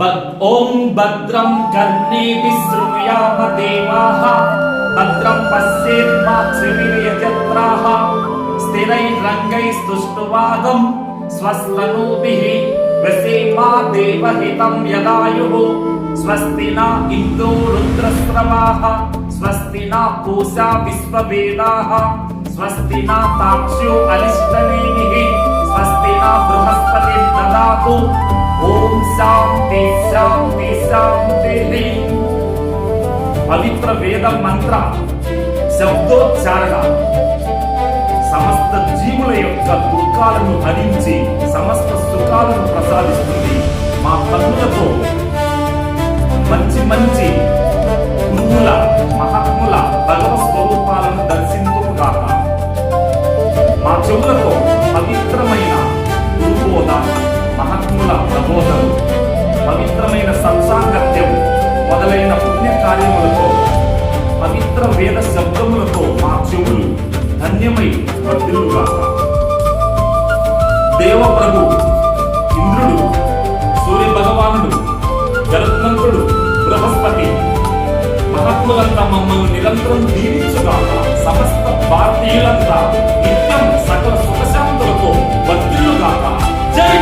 ఓం భద్రం కర్ణేభిః శృణుయామ దేవాః భద్రం పశ్యేమాక్షిభిర్యజత్రాః స్థిరైర్రంగైస్తుష్టువాగం స్వస్తనూభిః వసేమా దేవహితం యదాయుః స్వస్తి న ఇందో రుద్రస్రవాః స్వస్తి న పూషా విశ్వవేదాః స్వస్తి న తాక్ష్యో అరిష్టనేమిః స్వస్తి న బృహస్పతిర్దదాతు. ఓం శాంతి శాంతి శాంతి. పవిత్ర వేద మంత్ర శబ్దోచ్చారణ సమస్త జీవుల యొక్క దుఃఖాలను హరించి సమస్త సుఖాలను ప్రసాదిస్తుంది. మా కన్నులతో మంచి మంచి గురువుల మహాత్ముల భగవత్ స్వరూపాలను దర్శించుగాక. మా చెవులతో పవిత్రమైన గురుబోధ, మహాత్ముల ప్రబోధలు, పవిత్రమైన సత్సాంగత్యం మొదలైన పుణ్య కార్యములతో పవిత్ర వేద శబ్దములతో మా చెవులు ధన్యమై వర్ధిల్లుగాక. దేవప్రభు ఇంద్రుడు, సూర్య భగవానుడు, గరుత్మంతుడు, బృహస్పతి మహాత్ములంతా మమ్మల్ని నిరంతరం దీవించుగాక. సమస్త భారతీయులంతా నిత్యం సకల సుఖశాంతులతో వర్ధిల్లుగాక. జై